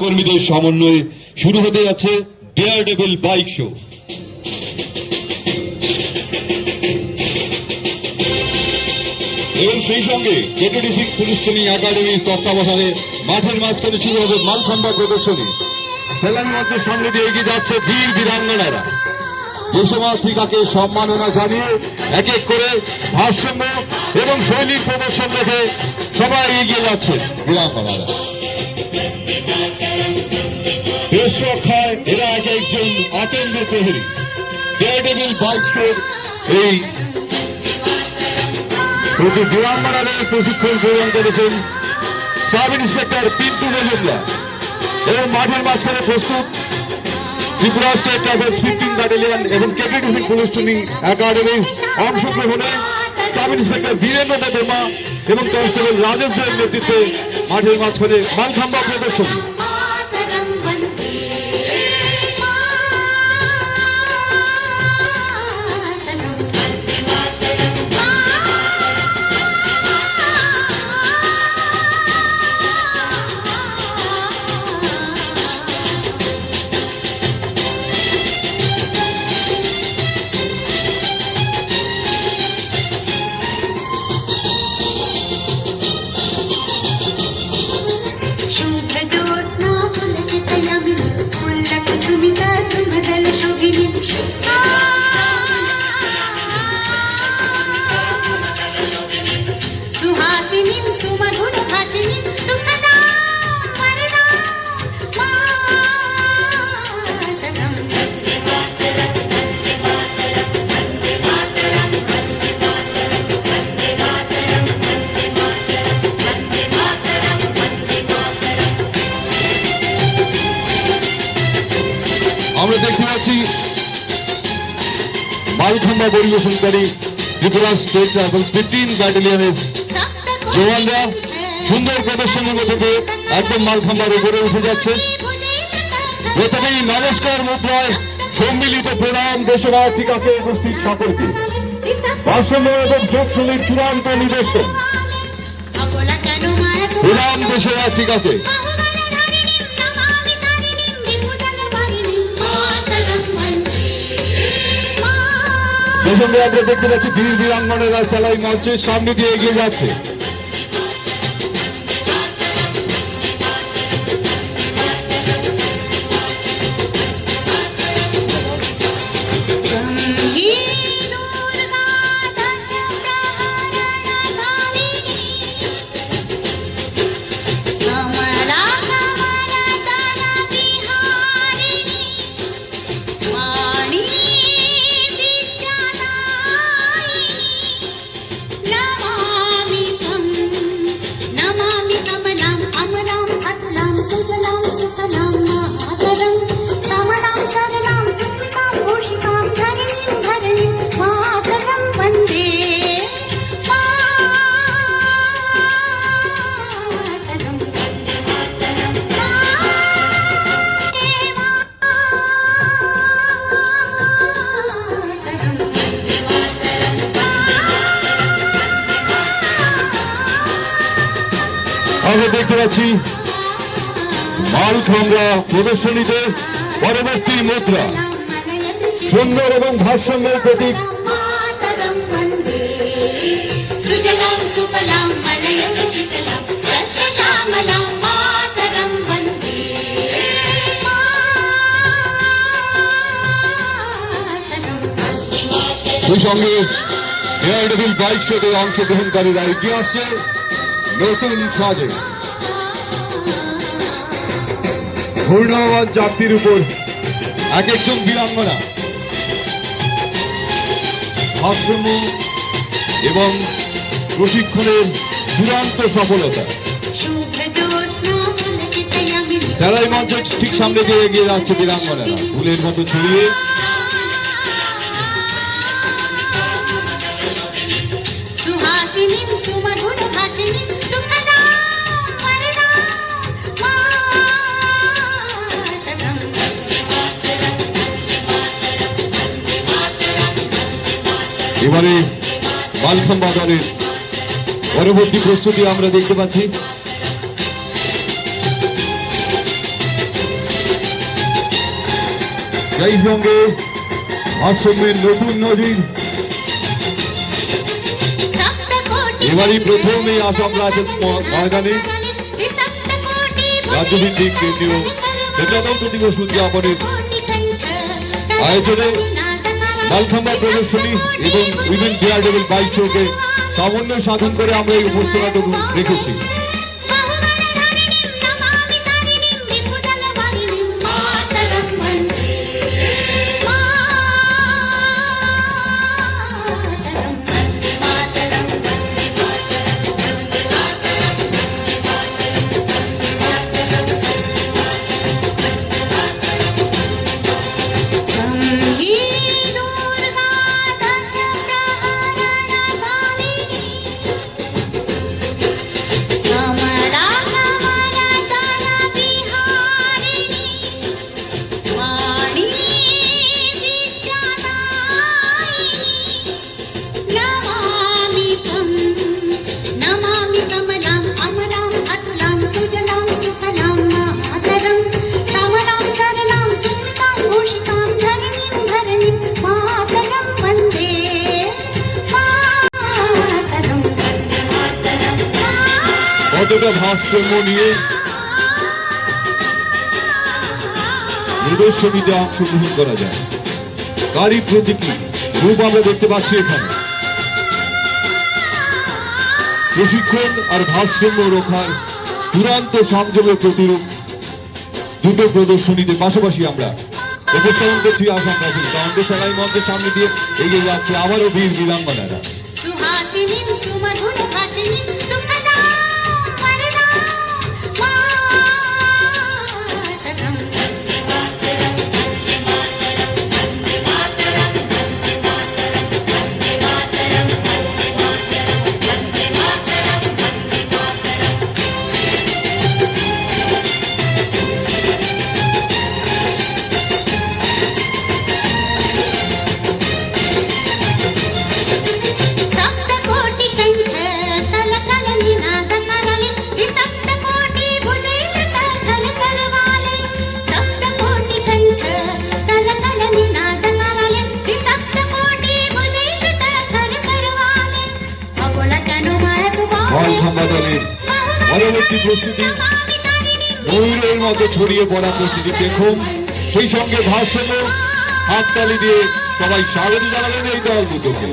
কর্মীদের সমন্বয়ে শুরু হতে যাচ্ছে ডেয়ার ডেভিল বাইক শো। এবং সেই সঙ্গে কেটিডিসি পুলিশ ট্রেনিং একাডেমির তত্ত্বাবধানে মাঠের মাঝখানে শুরু হবে মালখাম্বা প্রদর্শনী। সেলামি মঞ্চের সামনে দিয়ে এগিয়ে যাচ্ছে বীর বীরাঙ্গনারা। দেশমাতৃকাকে সম্মাননা জানিয়ে এক এক করে ভারসাম্য এবং শৈলীর প্রদর্শন দেখে সবাই এগিয়ে যাচ্ছে বীরাঙ্গনারা। দেশ রক্ষায় এরা এক একজন আতঙ্ক প্রহরী। ডেয়ার ডেভিল বাইক শোর এই বীরাঙ্গনাদের প্রশিক্ষণ প্রদান করেছেন সাব ইন্সপেক্টর পিন্টু মজুমদার। এবং মাঠের মাঝখানে প্রস্তুত ত্রিপুরা স্টেট ট্রাফিক 15 ব্যাটালিয়ন এবং কেটিডিসি পুলিশ ট্রেনিং একাডেমির অংশগ্রহণে সাব ইন্সপেক্টর বীরেন্দ্র দেববর্মা এবং কনস্টেবল রাজেশ দেবের নেতৃত্বে মাঠের মাঝখানে মালখাম্বা প্রদর্শনী। আমরা দেখতে পাচ্ছি মালখাম্বা পরিবেশনকারী ত্রিপুরা স্টেট ট্রাফিক 15 ব্যাটালিয়নের জওয়ানরা সুন্দর প্রদর্শনীর মধ্যে দিয়ে একদম মালখাম্বার উপরে উঠে যাচ্ছে। প্রথমেই নমস্কার মুদ্রায় সম্মিলিত প্রণাম দেশমাতৃকাকে উপস্থিত সকলকে। ভারসাম্য এবং যোগশলীর চূড়ান্ত নিদর্শন প্রণাম দেশমাতৃকাকে। সেই সঙ্গে আমরা দেখতে পাচ্ছি বীর বীরাঙ্গনেরা সেলাই মঞ্চের সামনে দিয়ে এগিয়ে যাচ্ছে। আমরা দেখতে পাচ্ছি মালখাম্বা প্রদর্শনীতে পরবর্তী মুদ্রা সুন্দর এবং ভারসাম্যের প্রতীক। সেই সঙ্গে ডেয়ার ডেভিল বাইক শোতে অংশগ্রহণকারীরা এগিয়ে আসছে নতুন সাজে। ঘূর্ণায়মান যাত্রীর উপর এক একজন বীরাঙ্গনা ভারসাম্য এবং প্রশিক্ষণের চূড়ান্ত সফলতা। সেলাই মঞ্চের ঠিক সামনে দিয়ে এগিয়ে যাচ্ছে বীরাঙ্গনারা ফুলের মতো ছড়িয়ে। এবারে মালখাম্বা দলের পরবর্তী প্রস্তুতি আমরা দেখতে পাচ্ছি। সেই সঙ্গে ভারসাম্যের নতুন নজির এবারই প্রথম এই আসাম রাজ্য ময়দানে রাজ্যভিত্তিক কেন্দ্রীয় প্রজাতন্ত্র দিবস উদযাপনের আয়োজনে মালখাম্বা প্রদর্শনী এবং উইমেন ডেয়ারডেভিল বাইক শোকে সমন্বয় সাধন করে আমরা এই উপস্থাপনাটুকু রেখেছি। কতটা ভারসাম্য নিয়ে প্রদর্শনীতে অংশগ্রহণ করা যায় তারই প্রতীকী রূপ আমরা দেখতে পাচ্ছি এখানে। প্রশিক্ষণ আর ভারসাম্য রক্ষার চূড়ান্ত সংযমের প্রতিরূপ দুটো প্রদর্শনীতে পাশাপাশি আমরা উপস্থাপন করছি আসাম রাজ্য অন্তঃসারাই মঞ্চের সামনে দিয়ে এগিয়ে যাচ্ছে আবারও বীর বীরাঙ্গনারা। মালখাম্বা দলের পরবর্তী প্রস্তুতি ময়ূরের মতো ছড়িয়ে পড়া প্রস্তুতি দেখুন, সেই সঙ্গে ভারসাম্য হাততালি দিয়ে সবাই স্বাগত জানালেন এই দল দুটোকে।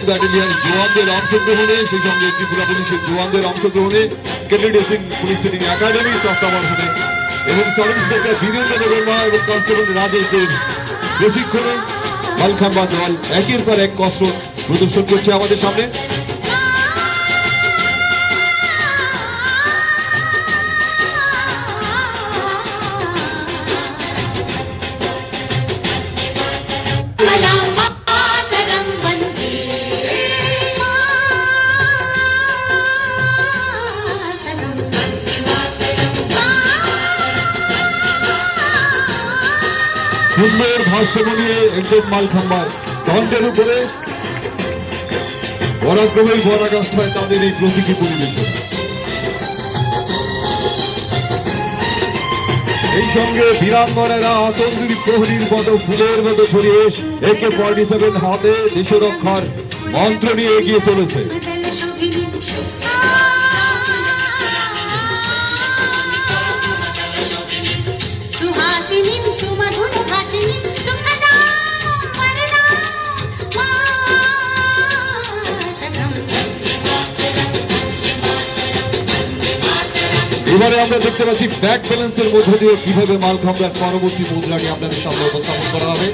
ব্যাটালিয়ন জওয়ানদের অংশগ্রহণে সেই সঙ্গে ত্রিপুরা পুলিশের জওয়ানদের অংশগ্রহণে ক্যাডেট পুলিশ ট্রেনিং একাডেমি তত্ত্বাবধানে এবং সাব ইন্সপেক্টর বীরেন্দ্র দেববর্মা এবং কনস্টেবল রাজেশদের প্রশিক্ষণে মালখাম্বা দল একের পর এক কসরত প্রদর্শন করছে আমাদের সামনে। সুন্দর ভারসাম্য নিয়ে একদম মালখাম্বার দণ্ডের উপরে পরাক্রমেই পরাকাষ্ঠায় তাদের এই প্রতীকী পরিবেশন। এই সঙ্গে বীরাঙ্গনেরা তন্দুরি প্রহরীর মতো ফুলের মতো ছড়িয়ে AK-47 হাতে দেশ রক্ষার মন্ত্র নিয়ে এগিয়ে চলেছে। এবারে আমরা দেখতে পাচ্ছি ব্যাক ব্যালেন্সের মধ্যে দিয়ে কিভাবে মালখাম্বার পরবর্তী মুদ্রাটি আপনাদের সামনে উপস্থাপন করা হবে।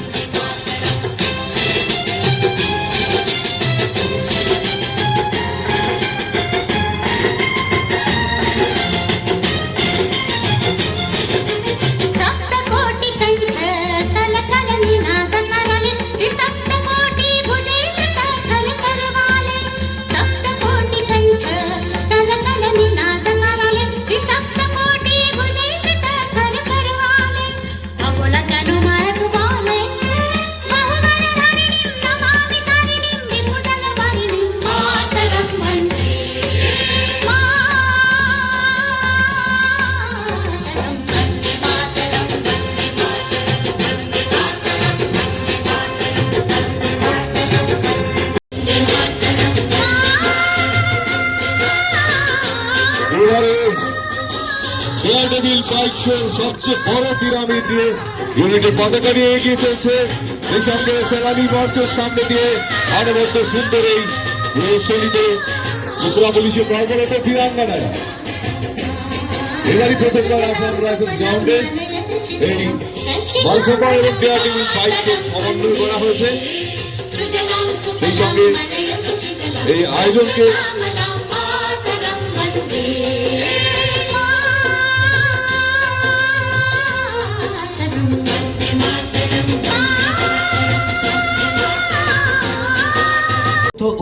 বিশ্বের সবচেয়ে বড় পিরামিড দিয়ে ইউনিটের পতাকা নিয়ে এগিয়ে চলছে। এই সঙ্গে সেলানি মঞ্চের সামনে দিয়ে অনবদ্য সুন্দর এই প্রদর্শনীতে ত্রিপুরা পুলিশের কর্মরত বীরাঙ্গনারা। এবারই প্রথমবার আসাম রাইফেলস গ্রাউন্ডে এই মালখোপা এবং ডেয়ারিং বাইককে সমন্বয় করা হয়েছে। সেই সঙ্গে এই আয়োজনকে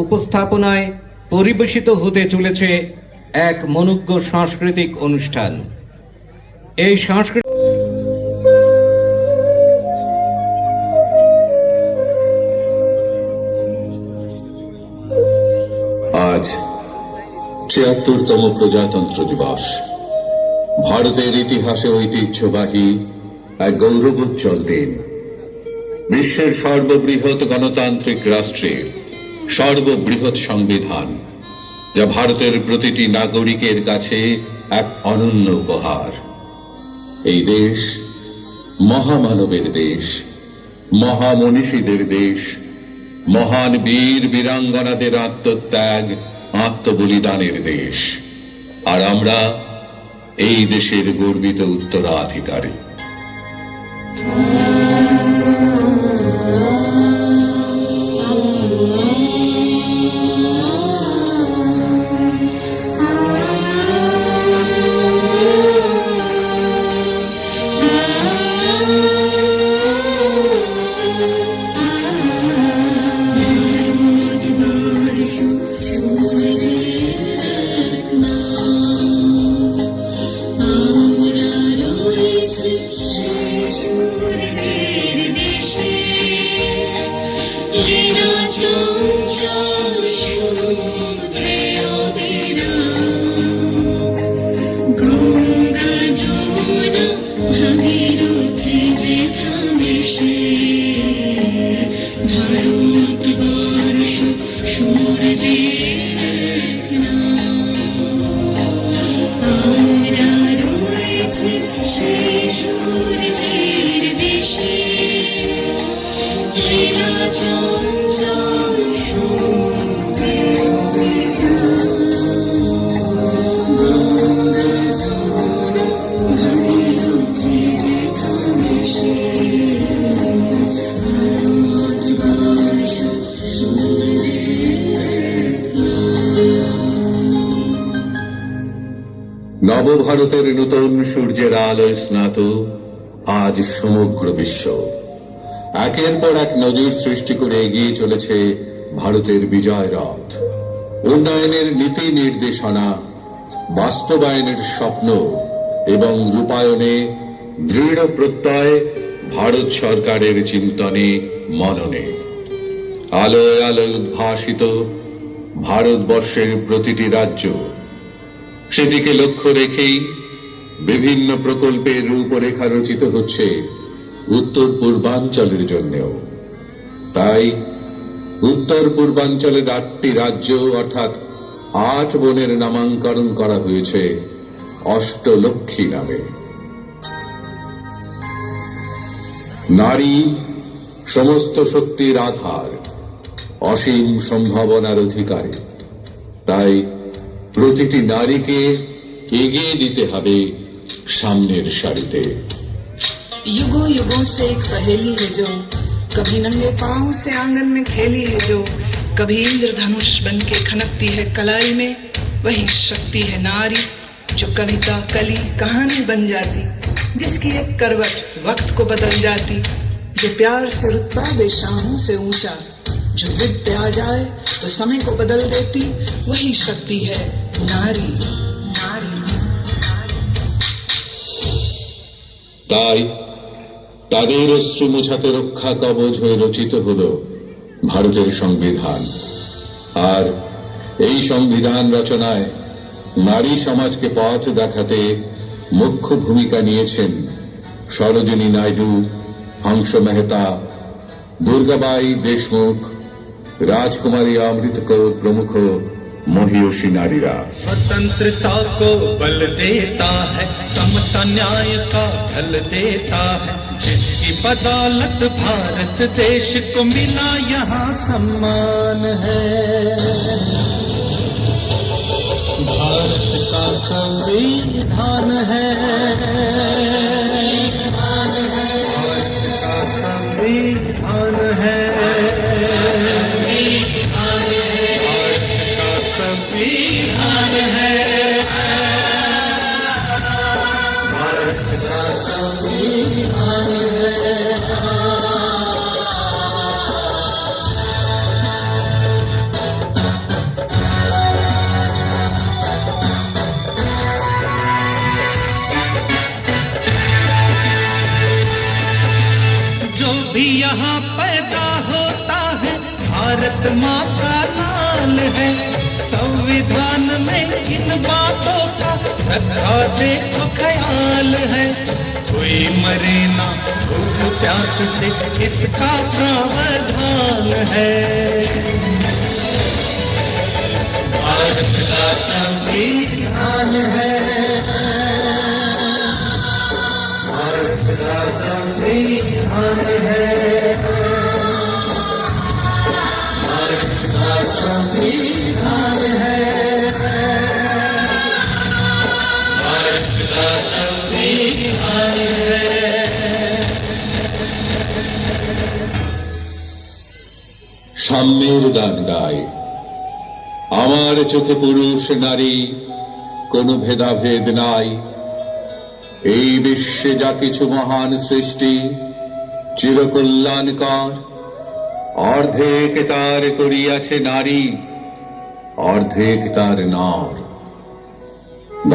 উপস্থাপনায় পরিবেশিত হতে চলেছে এক মনোজ্ঞ সাংস্কৃতিক অনুষ্ঠান। এই সাংস্কৃতিক আজ ৭৬তম প্রজাতন্ত্র দিবস। ভারতের ইতিহাসে ঐতিহ্যবাহী এক গৌরবোজ্জ্বল দিন। বিশ্বের সর্ববৃহৎ গণতান্ত্রিক রাষ্ট্রের সর্ববৃহৎ সংবিধান, যা ভারতের প্রতিটি নাগরিকের কাছে এক অনন্য উপহার। এই দেশ মহামানবের দেশ, মহামনীষীদের দেশ, মহান বীর বীরাঙ্গনাদের আত্মত্যাগ আত্মবলিদানের দেশ। আর আমরা এই দেশের গর্বিত উত্তরাধিকারী। নবভারতের নতুন সূর্যের আলোয় স্নাত আজ সমগ্র বিশ্ব একের পর এক নজির সৃষ্টি করে এগিয়ে চলেছে ভারতের বিজয় রথ। উন্নয়নের নীতি নির্দেশনা, বাস্তবায়নের স্বপ্ন এবং রূপায়ণে দৃঢ় প্রত্যয় ভারত সরকারের চিন্তনে মননে। আলোয় আলোয় উদ্ভাসিত ভারতবর্ষের প্রতিটি রাজ্য, সেদিকে লক্ষ্য রেখেই বিভিন্ন প্রকল্পের রূপরেখা রচিত হচ্ছে উত্তর পূর্বাঞ্চলের জন্যও। তাই উত্তর পূর্বাঞ্চলের ৮টি রাজ্য অর্থাৎ ৮ বনের নামাঙ্করণ করা হয়েছে অষ্টলক্ষ্মী নামে। নারী সমস্ত শক্তির আধার, অসীম সম্ভাবনার অধিকারী। তাই প্রতিটি নারীকে এগিয়ে দিতে হবে সামনের সারিতে। युगों युगों से एक पहेली है जो कभी नंगे पांव से आंगन में खेली है, जो कभी इंद्रधनुष बन के खनकती है कलाई में। वही शक्ति है नारी जो कविता कली कहानी बन जाती, जिसकी एक करवट वक्त को बदल जाती, जो प्यार से रुतबा दे शाहों से ऊंचा, जो जिद पे आ जाए तो समय को बदल देती। वही शक्ति है नारी। তাই তাদের অশ্রু মোছাতে রক্ষা কবচ হয়ে রচিত হলো ভারতের সংবিধান। আর এই সংবিধান রচনায় নারী সমাজকে পথ দেখাতে মুখ্য ভূমিকা নিয়েছেন সরোজিনী নাইডু, হংস মেহতা, দুর্গাবাই দেশমুখ, রাজকুমারী অমৃত কৌর প্রমুখ মহিয়সী নারীরা। स्वतंत्रता को बल देता है, समता न्याय का ढल देता है, जिसकी बदौलत भारत देश को मिला यहाँ सम्मान है। भारत का संविधान है, भारत का संविधान है, संविधान है, भारत का संविधान है। जो भी यहाँ पैदा होता है भारत माँ का लाल है। संविधान में इन बातों का रखा देखो ख्याल है, कोई मरे ना भूख प्यास से इसका प्रावधान है। भारत का संविधान है, भारत का संविधान है, भारत का संविधान है, भारत का संविधान है। সাম্যের গান গায়, আমার চোখে পুরুষ নারী কোনো ভেদাভেদ নাই। এই বিশ্বে যা কিছু মহান সৃষ্টি চিরকল্যাণকর, অর্ধেক তার করিয়াছে নারী, অর্ধেক তার নর।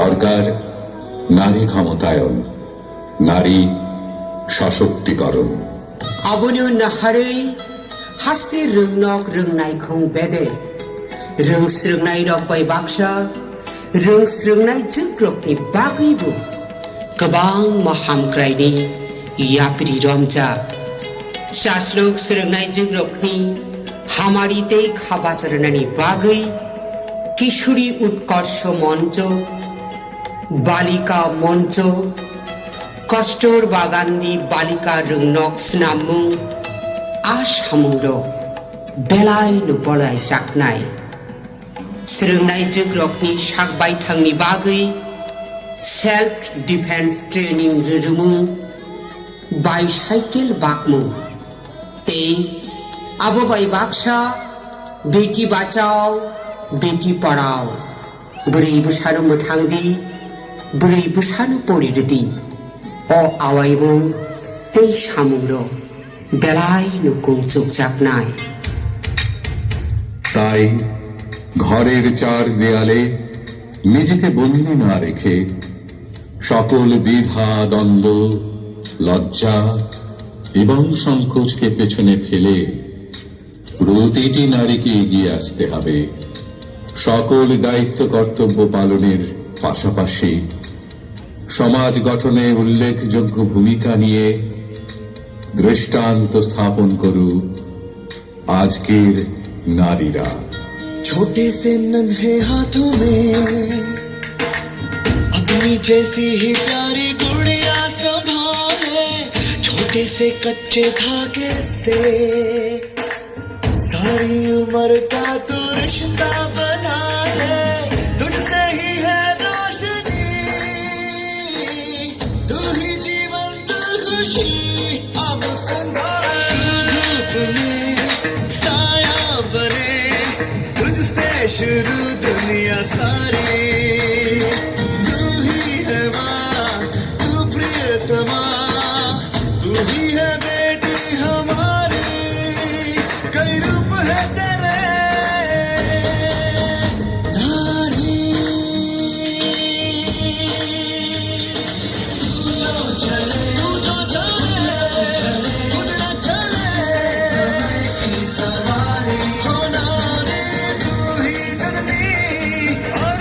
দরকার নারী ক্ষমতায়ন, নারী সশক্তিকরণ। आबोनो नाहारै हास्ति रोंनक रोंनायखौ बेबे रोंस्रोंनाय रब्बाय बाक्सा रोंस्रोंनाय जोग्रबनि बागैबो गोबां महामग्रायनि यापिरि रमजा शास्त्रक सोलोंनाय जोग्रबनि हामारिते खाबाचरनानि बागै किशोरी उत्कर्ष मञ्च बालिका मञ्च कस्टोर बागाननि बालिका रोंनक स्नामुं आसामुंग बेलाय नुबलाय जाखनाय सोलोंनाय जोग्रबनि सागबायथांनि बागै सेल्फ डिफेन्स ट्रेनिं रुरुमुं बाइसाइकेल बाकमुं ते आबोबाय बाक्सा बेटी बचाओ बेटी पढ़ाओ बुरै बुसानु मोथांदि बुरै बुसानु परिरदि अ आवायमुं ते सामुंग बेलाय नुकुं चुकजाकनाय। তাই ঘরের চার দেয়ালে নিজেকে বন্দি না রেখে সকল দ্বিধা দ্বন্দ্ব লজ্জা এবং সংকোচকে পেছনে ফেলে প্রতিটি নারীকে এগিয়ে আসতে হবে। সকল দায়িত্ব কর্তব্য পালনের পাশাপাশি সমাজ গঠনে উল্লেখযোগ্য ভূমিকা নিয়ে দৃষ্টান্ত স্থাপন করুক আজকের नारीरा। छोटे से नन्हे हाथों में अपनी जैसी ही प्यारी गुड़िया संभाले, छोटे से कच्चे धागे से सारी उम्र का तू रिश्ता बना ले। तुझसे ही है रोशनी, तू ही जीवन तू खुशी। अब धूप में साया बने, तुझसे शुरू दुनिया सारी। तू ही है माँ, तू प्रियतमा, तू ही है बेटी हमारी। कई रूप है तेरे नारी। तू जो चले खुद न चले, हो नारी तू ही जननी और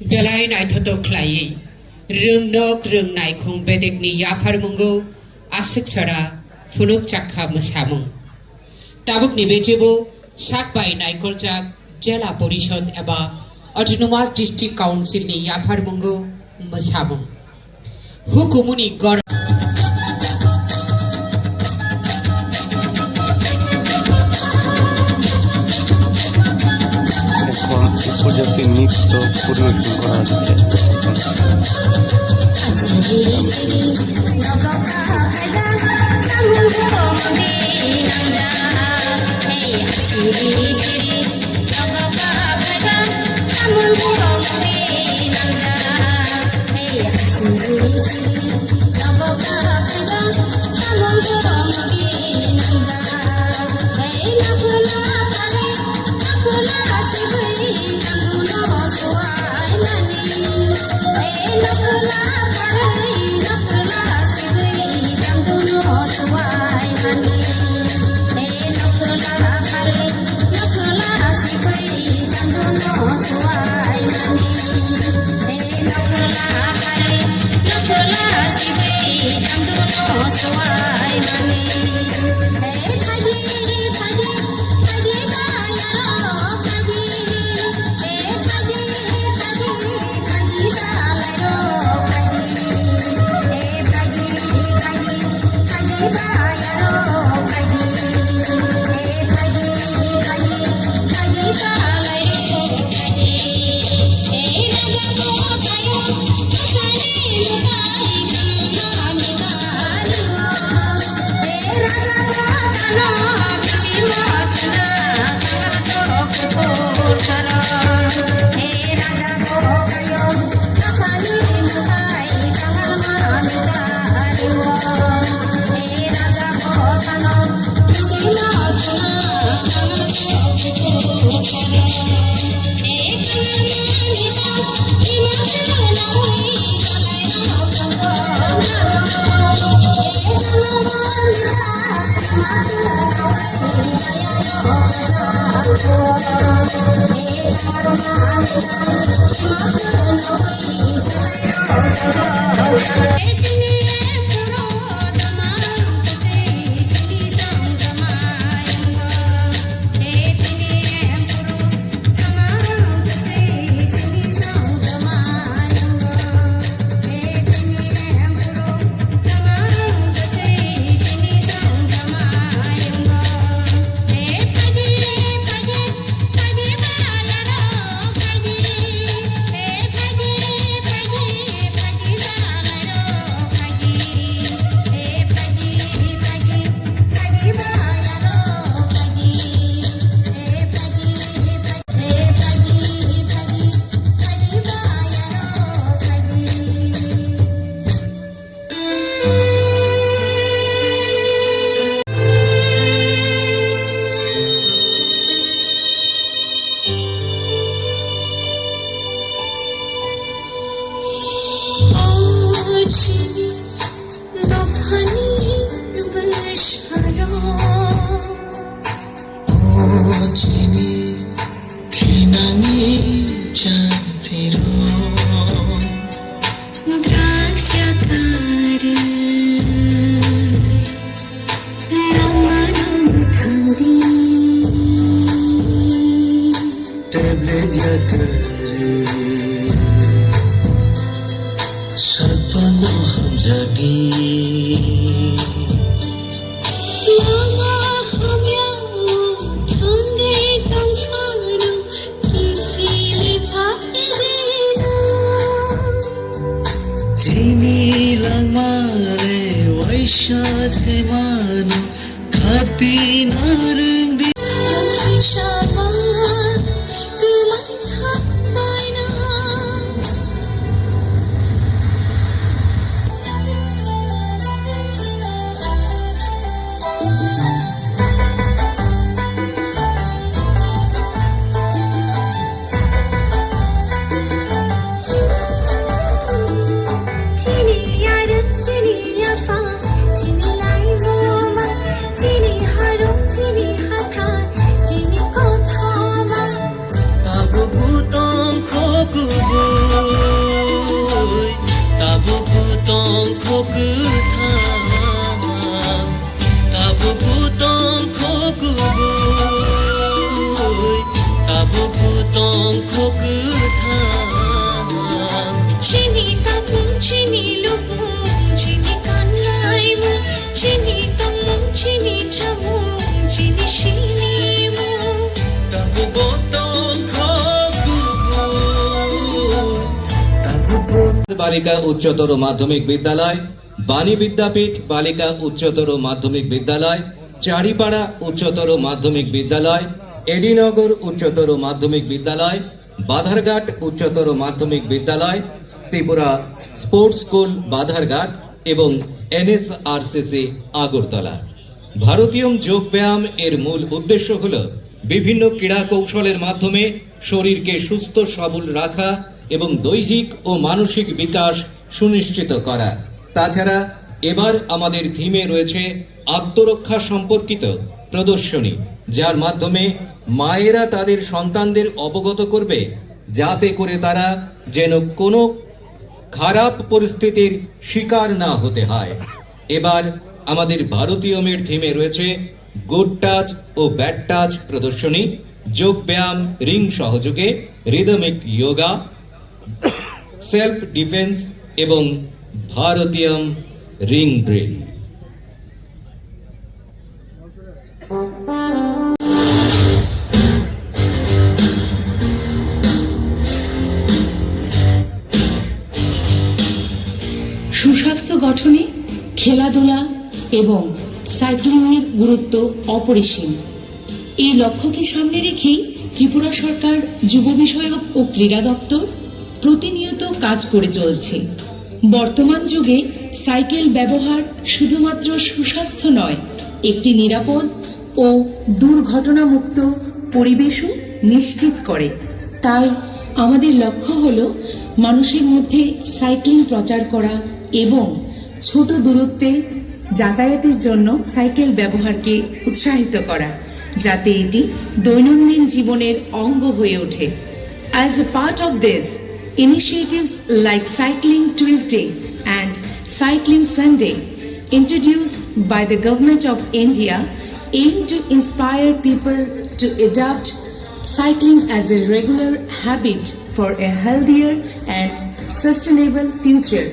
बेलाय नायथ'थ' ख्लायै रोंनोक रोंनायखं बेदेकनि याफारमुंगौ आसुक छड़ा फुनुक चाखा मोसामुं ताबुक निबेजेबो साकबाय नायकलजाक जिला परिषद एबा अटोनोमास डिस्ट्रिक्ट काउन्सिलनि याफारमुंगौ मोसामुं हुकुमुनि गर উপজাতি নৃত্য পরিবেশন করা হচ্ছে। चिनी हारो चिनी हथा चिनी को খোক থামা চিনি তাকুম চিনি লুকুম চিনি কানলাইমু চিনি তমুম চিনি চামুম চিনি শিনিমু তবু গোতো খোক তবু গোতো বালিকা উচ্চতর মাধ্যমিক বিদ্যালয়, বাণী বিদ্যাপীঠ বালিকা উচ্চতর মাধ্যমিক বিদ্যালয়, চারিপাড়া উচ্চতর মাধ্যমিক বিদ্যালয়, এডিনগর উচ্চতর মাধ্যমিক বিদ্যালয়, বাধারঘাট উচ্চতর মাধ্যমিক বিদ্যালয়, ত্রিপুরা স্পোর্টস স্কুল বাধারঘাট এবং NSRCC আগরতলা। ভারতীয় যোগ ব্যায়াম এর মূল উদ্দেশ্য হল বিভিন্ন ক্রীড়া কৌশলের মাধ্যমে শরীরকে সুস্থ সবল রাখা এবং দৈহিক ও মানসিক বিকাশ সুনিশ্চিত করা। তাছাড়া এবার আমাদের থিমে রয়েছে আত্মরক্ষা সম্পর্কিত প্রদর্শনী, যার মাধ্যমে মায়েরা তাদের সন্তানদের অবগত করবে যাতে করে তারা যেন কোনো খারাপ পরিস্থিতির শিকার না হতে হয়। এবার আমাদের ভারতীয় মেয়ের থিমে রয়েছে গুড টাচ ও ব্যাড টাচ প্রদর্শনী, যোগ ব্যায়াম রিং সহযোগে রিদমিক যোগা, সেলফ ডিফেন্স এবং ভারতীয়ম রিং ড্রিল। সুস্বাস্থ্য গঠনে খেলাধুলা এবং সাইক্লিংয়ের গুরুত্ব অপরিসীম। এই লক্ষ্যকে সামনে রেখেই ত্রিপুরা সরকার যুব বিষয়ক ও ক্রীড়া দপ্তর প্রতিনিয়ত কাজ করে চলছে। বর্তমান যুগে সাইকেল ব্যবহার শুধুমাত্র সুস্বাস্থ্য নয়, একটি নিরাপদ ও দুর্ঘটনামুক্ত পরিবেশও নিশ্চিত করে। তাই আমাদের লক্ষ্য হলো মানুষের মধ্যে সাইক্লিং প্রচার করা এবং ছোট দূরত্বে যাতায়াতের জন্য সাইকেল ব্যবহারকে উৎসাহিত করা, যাতে এটি দৈনন্দিন জীবনের অঙ্গ হয়ে ওঠে। As a part of this, initiatives like Cycling Tuesday and Cycling Sunday, introduced by the Government of India, aim to inspire people to adopt cycling as a regular habit for a healthier and sustainable future.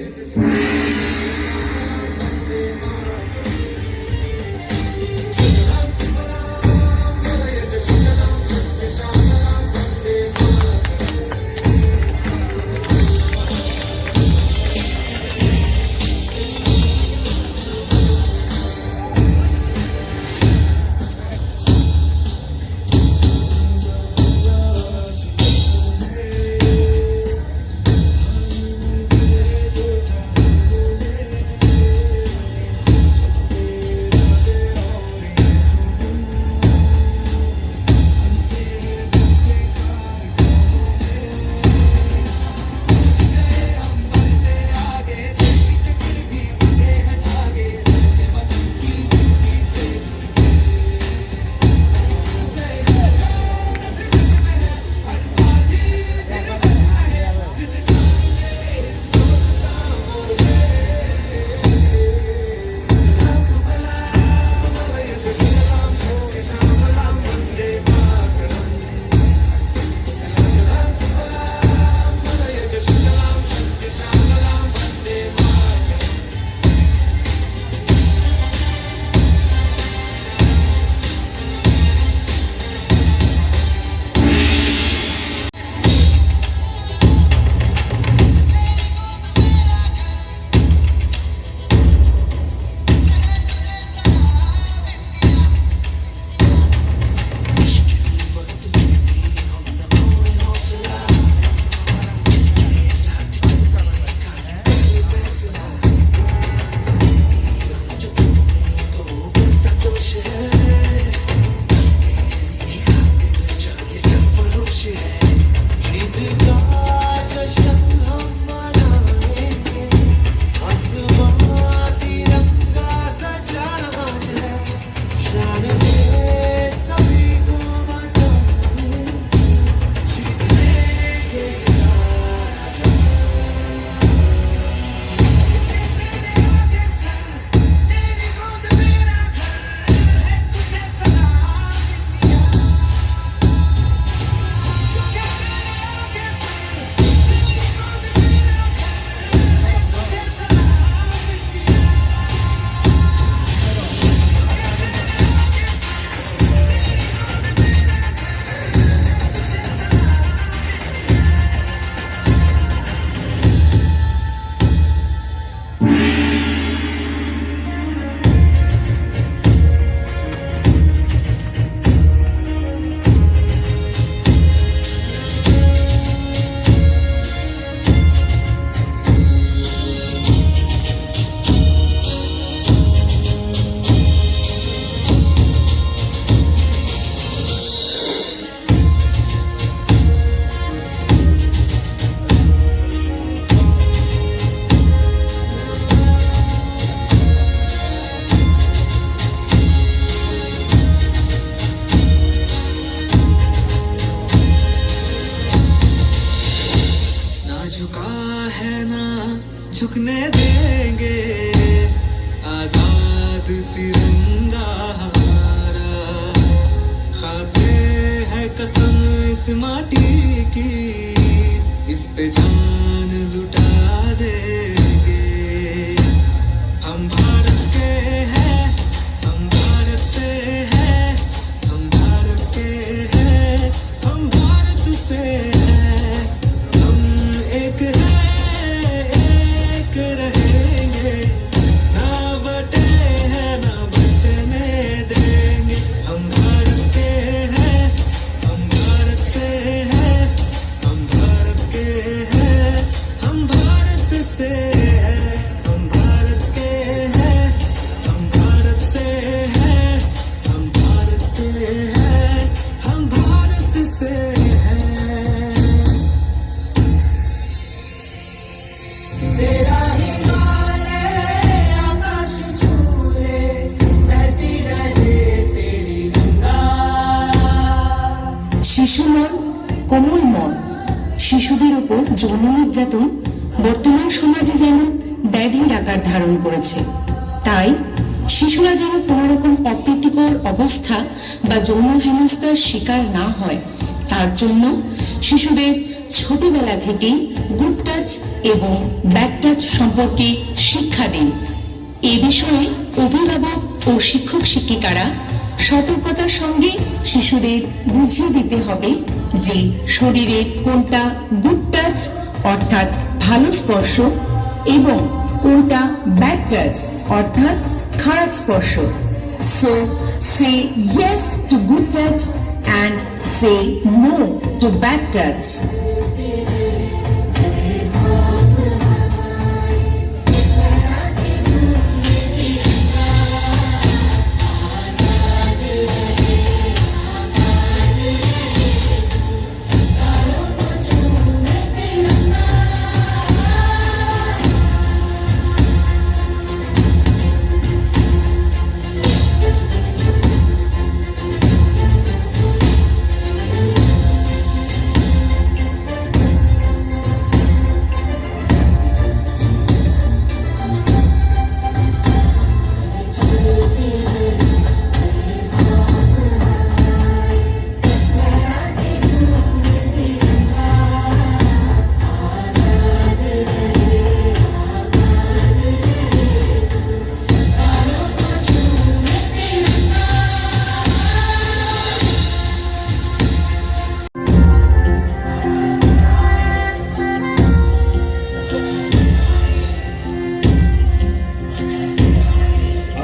झुकने देंगे आजाद तिरंगा हमारा खाते है कसम इस माटी की इस पे जान लुटा देंगे हम भारत के हैं हम भारत से हैं हम भारत के हैं हम भारत से हैं हम एक हैं एक रहेंगे ना बटे हैं ना बटने देंगे हम भारत के हैं हम भारत से हैं हम भारत के हैं हम भारत से हैं हम भारत के हैं हम भारत से हैं हम भारत के हैं हम भारत से हैं तेरा हिमालय आकाश छूले बहती रहे तेरी गंगा শিশু মন কোমল মন শিশুদের উপর যৌন নির্যাতন বর্তমান সমাজে যেন ব্যাধির আকার ধারণ করেছে। তাই শিশুরা যেন কোনো রকম অপ্রীতিকর অবস্থা বা যৌন হেনস্থার শিকার না হয় তার জন্য শিশুদের ছোটবেলা থেকেই গুড টাচ এবং ব্যাড টাচ সম্পর্কে শিক্ষা দিন। এ বিষয়ে অভিভাবক ও শিক্ষক শিক্ষিকারা সতর্কতার সঙ্গে শিশুদের বুঝিয়ে দিতে হবে যে শরীরের কোনটা গুড টাচ অর্থাৎ ভালো স্পর্শ এবং কোনটা ব্যাড টাচ অর্থাৎ খারাপ স্পর্শ। So say yes to good touch and say no to bad touch.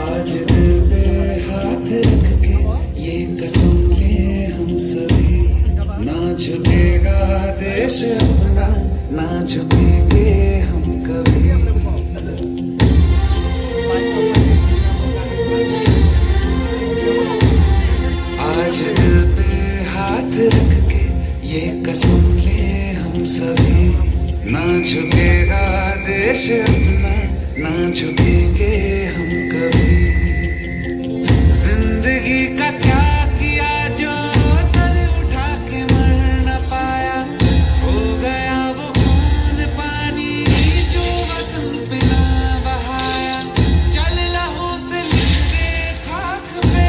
आज दिल पे हाथ रख के ये कसम ले हम सभी ना झुकेगा देश अपना ना झुकेंगे हम कभी आज दिल पे हाथ रख के ये कसम ले हम सभी ना झुकेगा देश अपना ना झुकेंगे हम कभी जिंदगी का क्या किया जो सर उठा के मर न पाया हो गया वो खून पानी जो वतन पे ना बहाया चल लहू से लिख दे खाक पे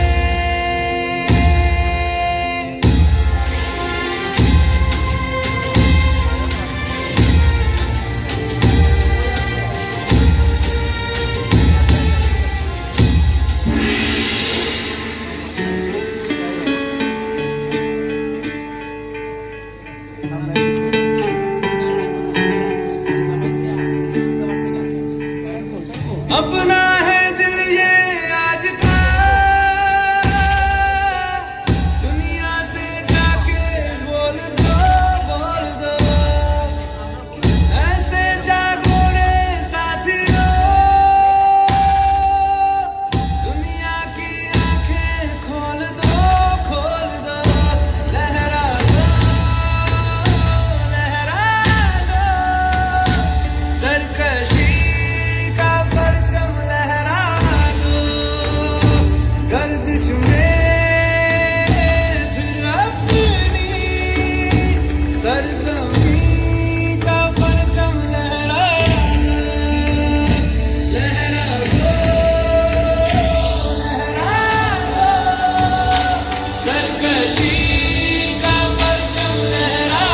सप्तऋषि का परचम लहरा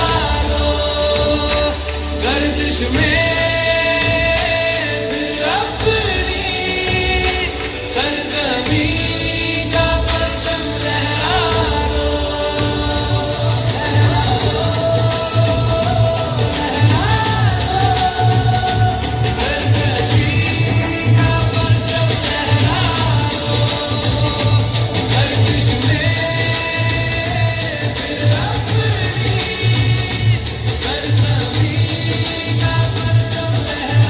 दो गर्दिश में फिर अपनी सरजमीं का परचम लहरा दो सरजमी का परचम लहरा दो गर्दिश में फिर अपनी सरजमीं का परचम लहरा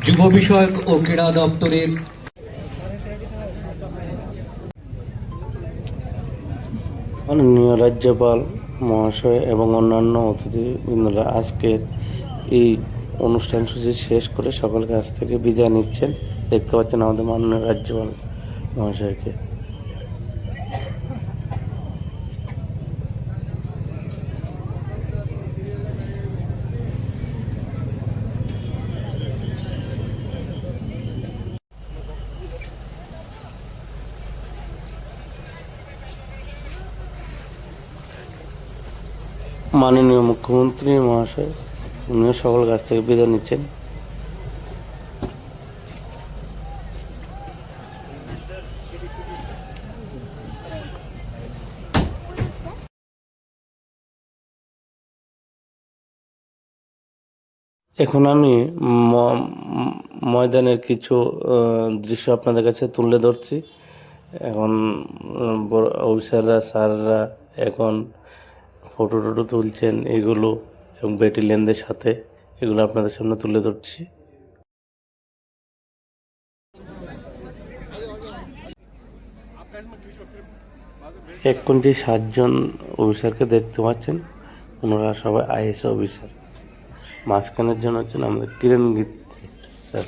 যুব বিষয়ক ও ক্রীড়া দপ্তরের মাননীয় রাজ্যপাল মহাশয় এবং অন্যান্য অতিথিবৃন্দরা আজকের এই অনুষ্ঠান সূচি শেষ করে সকলের কাছ থেকে বিদায় নিচ্ছেন। দেখতে পাচ্ছেন আমাদের মাননীয় রাজ্যপাল মহাশয়কে। মাননীয় মুখ্যমন্ত্রী মহাশয় উনিও সকল কাছ থেকে বিদায় নিচ্ছেন। এখন আমি ময়দানের কিছু দৃশ্য আপনাদের কাছে তুলে ধরছি। এখন অফিসাররা স্যাররা এখন ফটো টটো তুলছেন এগুলো, এবং ব্যাটালিয়নদের সাথে এগুলো আপনাদের সামনে তুলে ধরছি। এখন যে 7 জন অফিসারকে দেখতে পাচ্ছেন ওনারা সবাই আইএস অফিসার। মাঝখানের জন হচ্ছেন আমাদের কিরণ গিত্রি স্যার।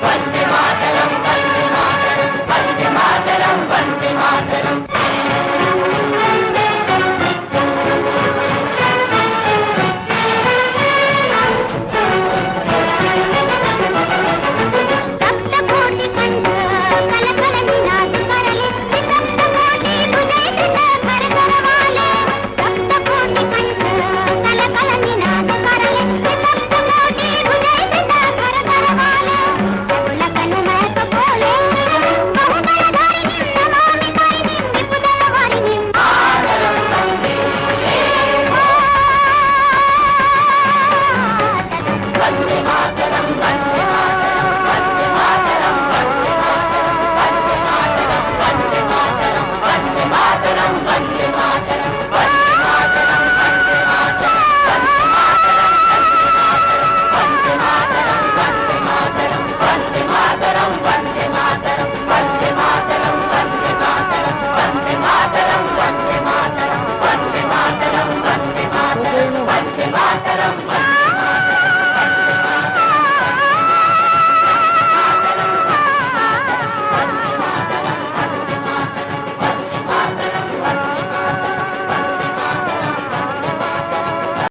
Vande